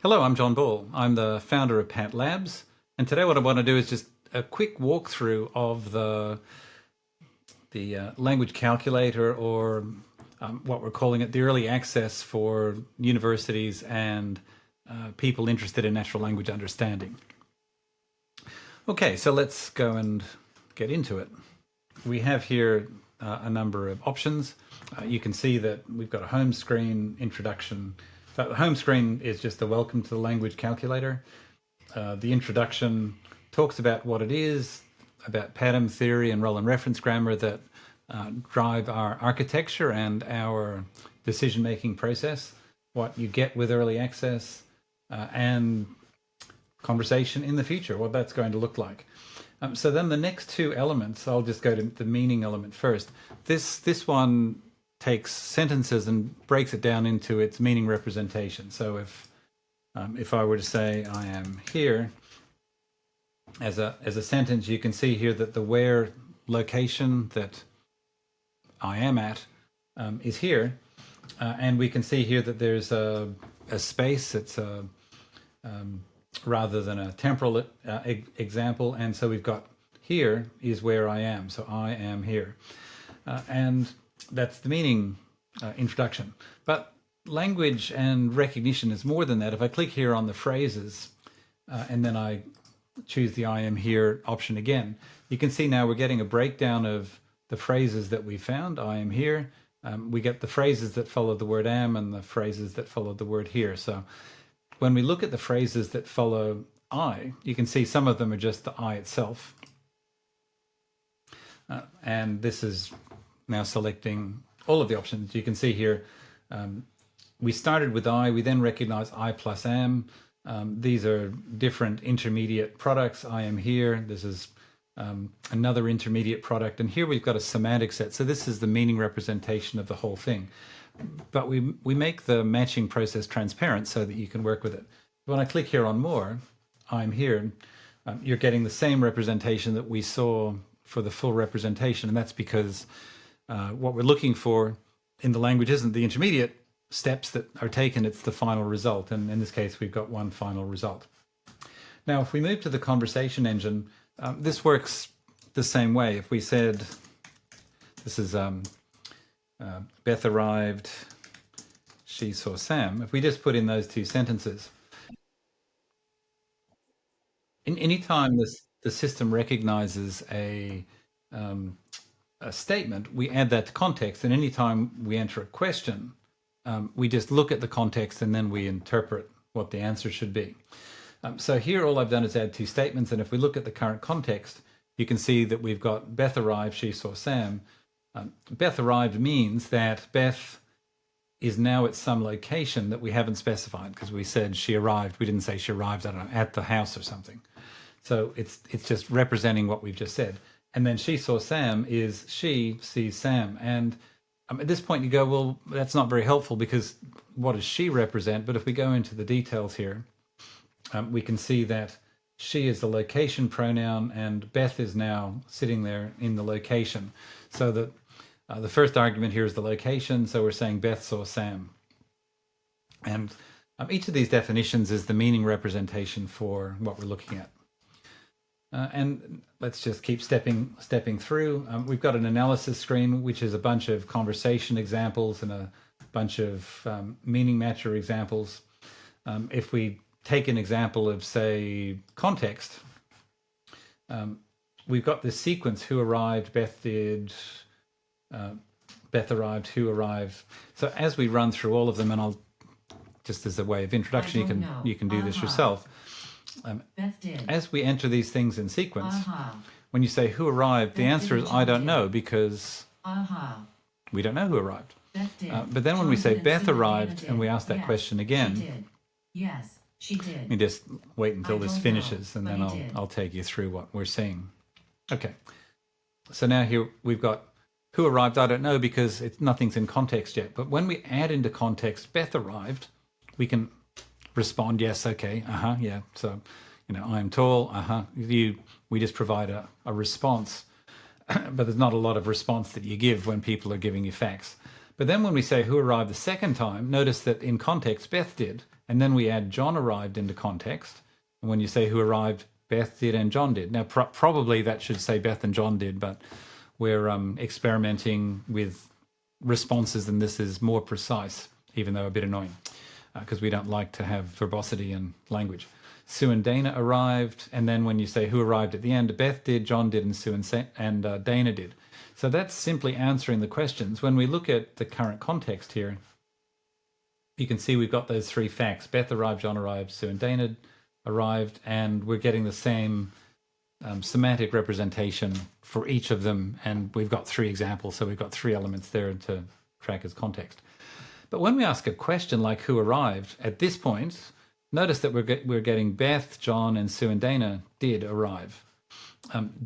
Hello, I'm John Ball. I'm the founder of Pat Labs, and today what I want to do is just a quick walkthrough of the language calculator, or what we're calling it, the early access for universities and people interested in natural language understanding. Okay, so let's go and get into it. We have here a number of options. You can see that we've got a home screen, introduction. So the home screen is just the welcome to the language calculator. The introduction talks about what it is, about pattern theory and role and reference grammar that drive our architecture and our decision-making process, what you get with early access, and conversation in the future, what that's going to look like. So then the next two elements, I'll just go to the meaning element first. This one takes sentences and breaks it down into its meaning representation. So if I were to say I am here as a sentence, you can see here that the where location that I am at is here, and we can see here that there's a space. It's a rather than a temporal example, and so we've got here is where I am. So I am here, and that's the meaning introduction. But language and recognition is more than that. If I click here on the phrases and then I choose the I am here option again, you can see now we're getting a breakdown of the phrases that we found. I am here. We get the phrases that follow the word am and the phrases that follow the word here. So when we look at the phrases that follow I, you can see some of them are just the I itself. And this is now selecting all of the options. You can see here, we started with I, we then recognize I plus am. These are different intermediate products. I am here. This is another intermediate product. And here we've got a semantic set. So this is the meaning representation of the whole thing. But we make the matching process transparent so that you can work with it. When I click here on more, I'm here, you're getting the same representation that we saw for the full representation. And that's because what we're looking for in the language isn't the intermediate steps that are taken, it's the final result. And in this case, we've got one final result. Now, if we move to the conversation engine, this works the same way. If we said, this is Beth arrived, she saw Sam. If we just put in those two sentences, any time the system recognizes a statement, we add that to context. And anytime we enter a question, we just look at the context and then we interpret what the answer should be. So here all I've done is add two statements. And if we look at the current context, you can see that we've got Beth arrived, she saw Sam. Beth arrived means that Beth is now at some location that we haven't specified, because we said she arrived. We didn't say she arrived, I don't know, at the house or something. So it's just representing what we've just said. And then she saw Sam is she sees Sam. And at this point you go, well, that's not very helpful, because what does she represent? But if we go into the details here, we can see that she is the location pronoun and Beth is now sitting there in the location. So that the first argument here is the location. So we're saying Beth saw Sam. And each of these definitions is the meaning representation for what we're looking at. And let's just keep stepping through. We've got an analysis screen, which is a bunch of conversation examples and a bunch of meaning matcher examples. If we take an example of, say, context, we've got this sequence: who arrived, Beth did, Beth arrived, who arrived. So as we run through all of them, and I'll just as a way of introduction, you can do this yourself. Beth did. As we enter these things in sequence, when you say who arrived, the answer is I don't know, because we don't know who arrived. Beth did. But then when we say Beth Susan arrived did. and we ask that Yes, question She again, did. Yes, she did. you just wait until I this don't know, finishes, and but then he did. I'll take you through what we're seeing. Okay. So now here we've got who arrived, I don't know, because nothing's in context yet. But when we add into context Beth arrived, we can respond, yes, okay, yeah. So, I am tall, we just provide a response. But there's not a lot of response that you give when people are giving you facts. But then when we say who arrived the second time, notice that in context Beth did, And then we add John arrived into context. And when you say who arrived, Beth did and John did. Now, probably that should say Beth and John did, but we're experimenting with responses, and this is more precise, even though a bit annoying, because we don't like to have verbosity in language. Sue and Dana arrived, and then when you say who arrived at the end, Beth did, John did, and Sue and Dana did. So that's simply answering the questions. When we look at the current context here, you can see we've got those three facts. Beth arrived, John arrived, Sue and Dana arrived, and we're getting the same semantic representation for each of them, and we've got three examples, so we've got three elements there to track as context. But when we ask a question like who arrived, at this point, notice that we're getting Beth, John, and Sue and Dana did arrive.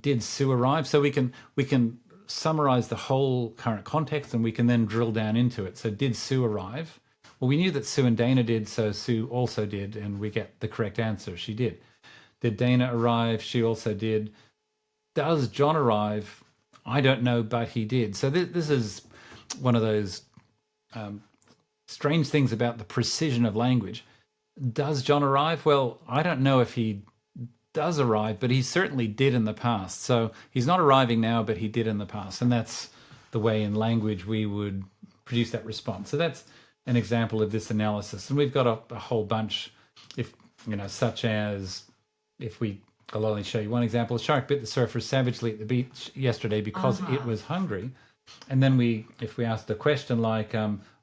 Did Sue arrive? So we can summarize the whole current context, and we can then drill down into it. So did Sue arrive? Well, we knew that Sue and Dana did, so Sue also did, and we get the correct answer. She did. Did Dana arrive? She also did. Does John arrive? I don't know, but he did. So this is one of those strange things about the precision of language. Does John arrive? Well, I don't know if he does arrive, but he certainly did in the past. So he's not arriving now, but he did in the past. And that's the way in language we would produce that response. So that's an example of this analysis. And we've got a whole bunch, such as I'll only show you one example. A shark bit the surfer savagely at the beach yesterday because it was hungry. And then if we asked a question like,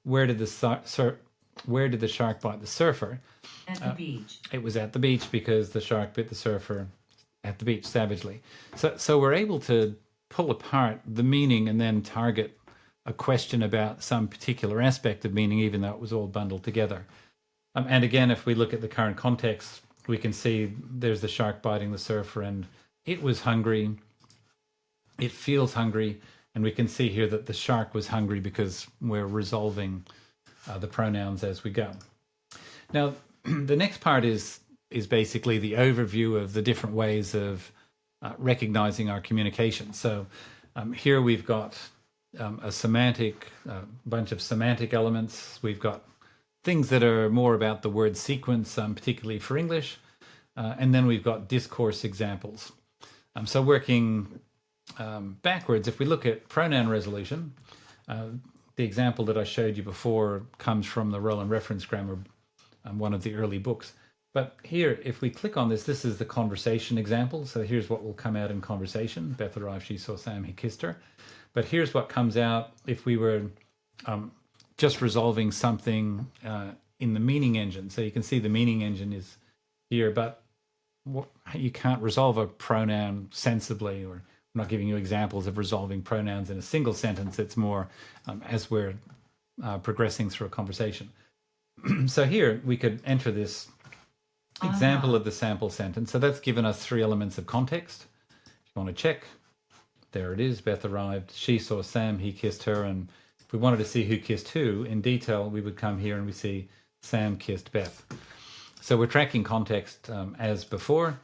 where did the shark bite the surfer? At the beach. It was at the beach because the shark bit the surfer at the beach savagely. So we're able to pull apart the meaning and then target a question about some particular aspect of meaning, even though it was all bundled together. And again, if we look at the current context, we can see there's the shark biting the surfer, and it was hungry. It feels hungry. And we can see here that the shark was hungry because we're resolving the pronouns as we go. Now, the next part is basically the overview of the different ways of recognizing our communication. So here we've got a bunch of semantic elements. We've got things that are more about the word sequence, particularly for English. And then we've got discourse examples. So working backwards, if we look at pronoun resolution, the example that I showed you before comes from the Roland Reference Grammar, one of the early books. But here, if we click on this is the conversation example. So here's what will come out in conversation. Beth arrived, she saw Sam, he kissed her. But here's what comes out if we were just resolving something in the meaning engine. So you can see the meaning engine is here, but you can't resolve a pronoun sensibly, or I'm not giving you examples of resolving pronouns in a single sentence. It's more as we're progressing through a conversation. So here we could enter this example of the sample sentence. So that's given us three elements of context. If you want to check, there it is. Beth arrived, she saw Sam, he kissed her. And if we wanted to see who kissed who in detail, we would come here and we see Sam kissed Beth. So we're tracking context as before.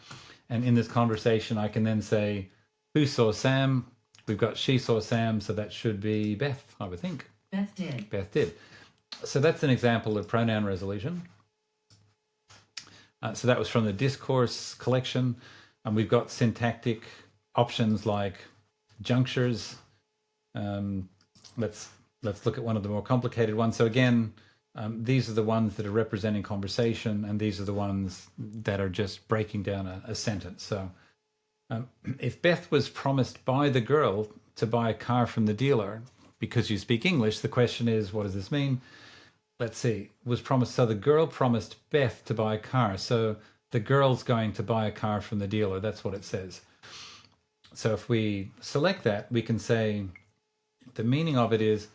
And in this conversation, I can then say, who saw Sam? We've got she saw Sam, so that should be Beth, I would think. Beth did. Beth did. So that's an example of pronoun resolution. So that was from the discourse collection. And we've got syntactic options like junctures. Let's look at one of the more complicated ones. So again, these are the ones that are representing conversation, and these are the ones that are just breaking down a sentence. So if Beth was promised by the girl to buy a car from the dealer because you speak English, the question is, what does this mean? Let's see, was promised. So the girl promised Beth to buy a car. So the girl's going to buy a car from the dealer. That's what it says. So if we select that, we can say the meaning of it is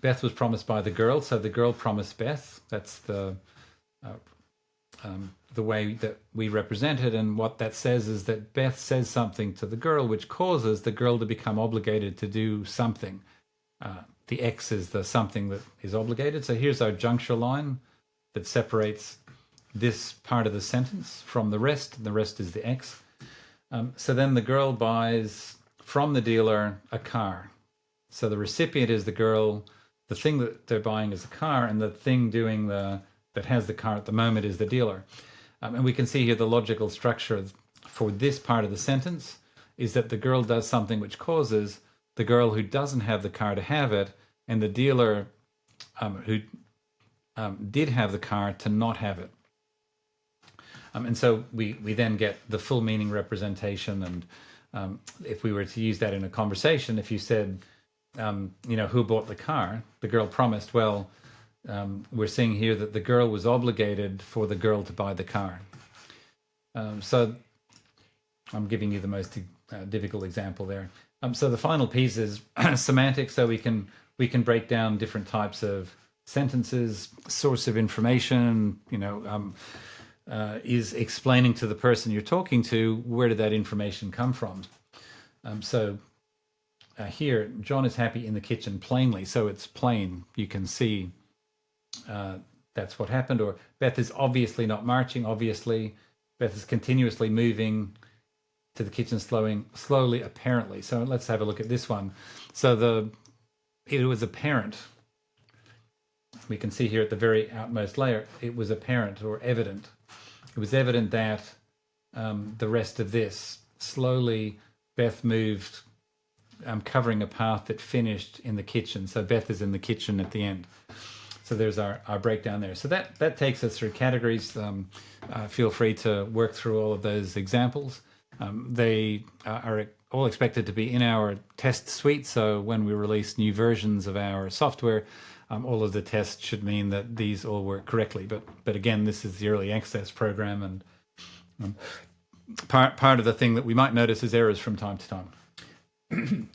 Beth was promised by the girl. So the girl promised Beth. That's the way that we represent it. And what that says is that Beth says something to the girl, which causes the girl to become obligated to do something. The X is the something that is obligated. So here's our juncture line that separates this part of the sentence from the rest. And the rest is the X. So then the girl buys from the dealer a car. So the recipient is the girl. The thing that they're buying is a car, and the thing doing the that has the car at the moment is the dealer. And we can see here the logical structure for this part of the sentence is that the girl does something which causes the girl who doesn't have the car to have it, and the dealer who did have the car to not have it. And so we then get the full meaning representation. And if we were to use that in a conversation, if you said, who bought the car? The girl promised. Well, we're seeing here that the girl was obligated for the girl to buy the car. So I'm giving you the most difficult example there. So the final piece is semantics. So we can break down different types of sentences. Source of information, is explaining to the person you're talking to, where did that information come from? Here, John is happy in the kitchen plainly. So it's plain. You can see that's what happened. Or Beth is obviously not marching. Obviously, Beth is continuously moving to the kitchen, slowly, apparently. So let's have a look at this one. So it was apparent. We can see here at the very outmost layer, it was apparent or evident. It was evident that the rest of this, slowly, Beth moved, covering a path that finished in the kitchen. So Beth is in the kitchen at the end. So there's our breakdown there. So that takes us through categories. Feel free to work through all of those examples. They are all expected to be in our test suite. So when we release new versions of our software, all of the tests should mean that these all work correctly. But again, this is the early access program, and part of the thing that we might notice is errors from time to time.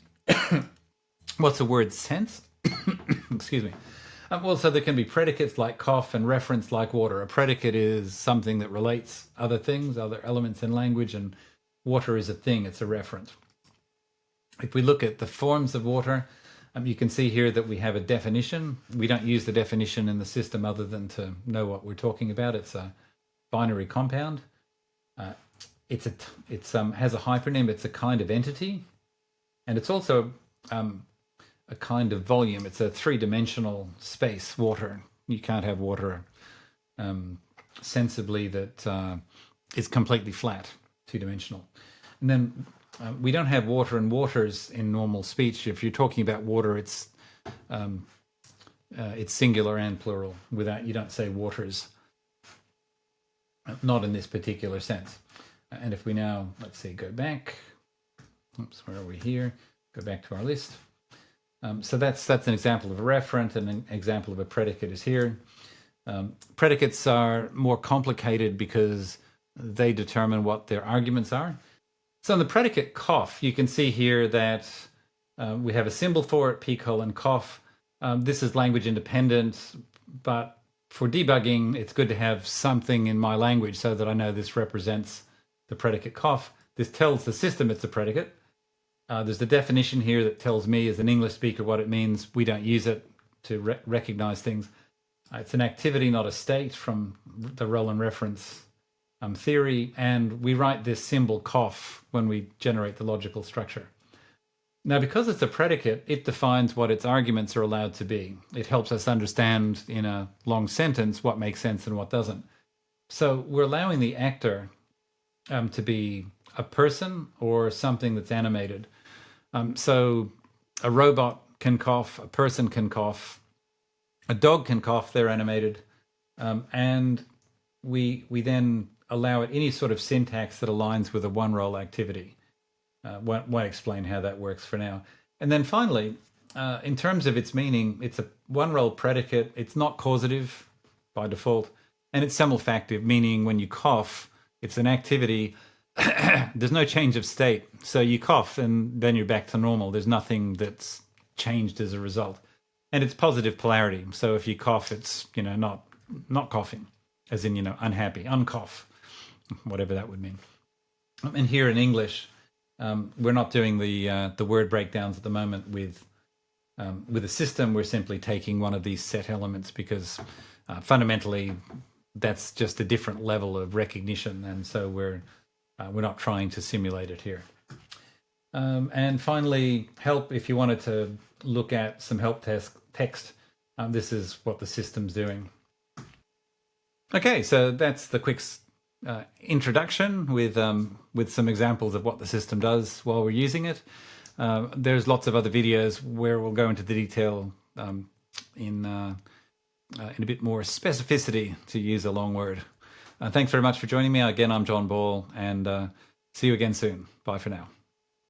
What's the word sense? Excuse me. Well, so there can be predicates like cough and reference like water. A predicate is something that relates other things, other elements in language, and water is a thing, it's a reference. If we look at the forms of water, you can see here that we have a definition. We don't use the definition in the system other than to know what we're talking about. It's a binary compound. It has a hypernym. It's a kind of entity, and it's also a kind of volume. It's a three-dimensional space. Water. You can't have water sensibly that is completely flat, two-dimensional. And then we don't have water and waters in normal speech. If you're talking about water, it's singular and plural. You don't say waters. Not in this particular sense. And if we now, let's see, go back. Oops, where are we here? Go back to our list. So that's an example of a referent, and an example of a predicate is here. Predicates are more complicated because they determine what their arguments are. So in the predicate cough, you can see here that we have a symbol for it, p:\cough. This is language independent, but for debugging, it's good to have something in my language so that I know this represents the predicate cough. This tells the system it's a predicate. There's the definition here that tells me as an English speaker what it means. We don't use it to recognize things. It's an activity, not a state, from the role and reference theory, and we write this symbol cough when we generate the logical structure. Now, because it's a predicate, it defines what its arguments are allowed to be. It helps us understand in a long sentence what makes sense and what doesn't. So we're allowing the actor to be a person or something that's animated. So a robot can cough, a person can cough, a dog can cough, they're animated, and we then allow it any sort of syntax that aligns with a one-role activity. Won't explain how that works for now. And then finally, in terms of its meaning, it's a one-role predicate. It's not causative by default, and it's simulfactive, meaning when you cough, it's an activity. There's no change of state. So you cough and then you're back to normal. There's nothing that's changed as a result. And it's positive polarity. So if you cough, it's, not coughing, as in, unhappy, uncough, whatever that would mean. And here in English, we're not doing the word breakdowns at the moment with a system. We're simply taking one of these set elements because fundamentally that's just a different level of recognition. And so we're not trying to simulate it here. And finally, help. If you wanted to look at some help text, this is what the system's doing. Okay, so that's the quick introduction with some examples of what the system does while we're using it. There's lots of other videos where we'll go into the detail in a bit more specificity, to use a long word. Thanks very much for joining me. Again, I'm John Ball, and see you again soon. Bye for now.